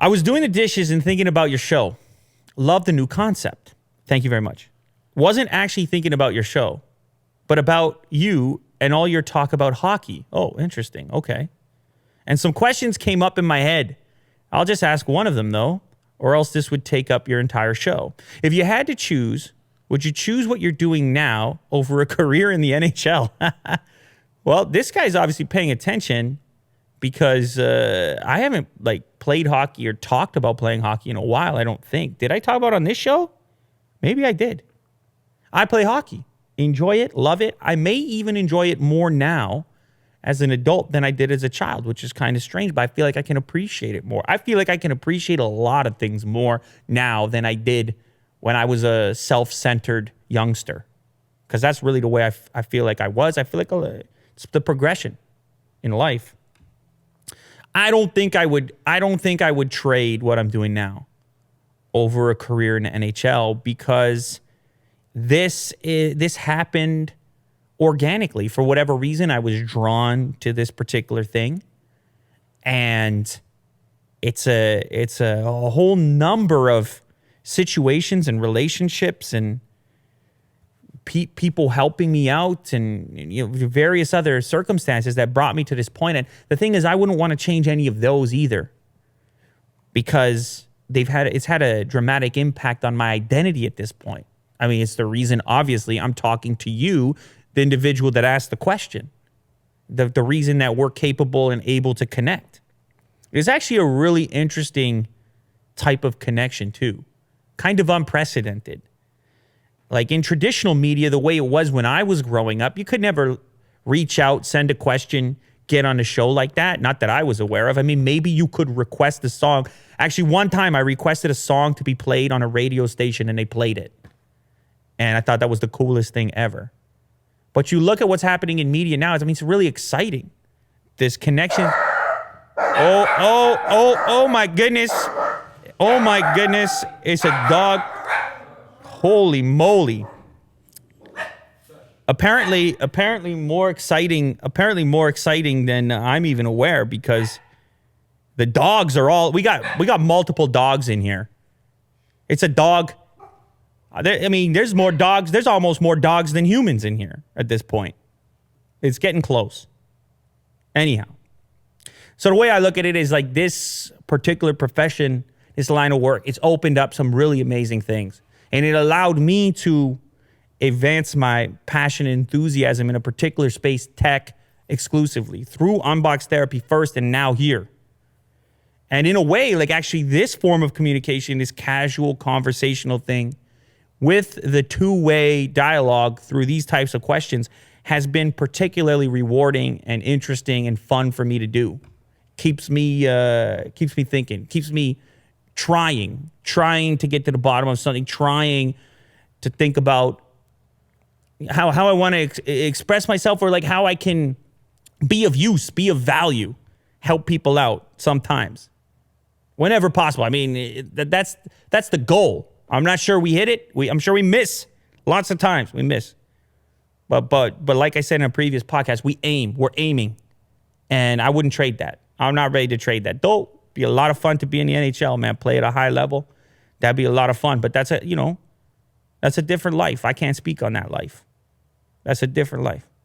I was doing the dishes and thinking about your show. Love the new concept. Thank you very much. Wasn't actually thinking about your show, but about you and all your talk about hockey. Oh, interesting. Okay. And some questions came up in my head. I'll just ask one of them, though, or else this would take up your entire show. If you had to choose, would you choose what you're doing now over a career in the NHL? Well, this guy's obviously paying attention because I haven't played hockey or talked about playing hockey in a while, I don't think. Did I talk about it on this show? Maybe I did. I play hockey. Enjoy it. Love it. I may even enjoy it more now as an adult than I did as a child, which is kind of strange, but I feel like I can appreciate it more. I feel like I can appreciate a lot of things more now than I did when I was a self-centered youngster, because that's really the way I feel like I was. I feel like it's the progression in life. I don't think I would trade what I'm doing now over a career in the NHL, because this happened organically. For whatever reason, I was drawn to this particular thing, and it's a whole number of situations and relationships and people helping me out and various other circumstances that brought me to this point. And the thing is, I wouldn't want to change any of those either, because it's had a dramatic impact on my identity at this point. I mean, it's the reason, obviously, I'm talking to you, the individual that asked the question, the reason that we're capable and able to connect. It's actually a really interesting type of connection too, kind of unprecedented. Like in traditional media, the way it was when I was growing up, you could never reach out, send a question, get on a show like that. Not that I was aware of. I mean, maybe you could request a song. Actually, one time I requested a song to be played on a radio station and they played it. And I thought that was the coolest thing ever. But you look at what's happening in media now, I mean, it's really exciting. This connection. Oh my goodness. Oh my goodness. It's a dog. Holy moly. Apparently more exciting than I'm even aware, because the dogs are all, we got multiple dogs in here. It's a dog. I mean, there's more dogs. There's almost more dogs than humans in here at this point. It's getting close. Anyhow. So the way I look at it is like this particular profession, this line of work, it's opened up some really amazing things. And it allowed me to advance my passion and enthusiasm in a particular space, tech exclusively, through Unbox Therapy first and now here. And in a way, like actually this form of communication, this casual conversational thing with the two-way dialogue through these types of questions has been particularly rewarding and interesting and fun for me to do. Keeps me thinking, keeps me trying to get to the bottom of something, trying to think about how I want to express myself, or like how I can be of use, be of value, help people out sometimes, whenever possible. I mean, that's the goal. I'm not sure we hit it. I'm sure we miss. Lots of times we miss. But like I said in a previous podcast, we're aiming. And I wouldn't trade that. I'm not ready to trade that. Though be a lot of fun to be in the NHL, man. Play at a high level. That'd be a lot of fun. But that's a different life. I can't speak on that life. That's a different life.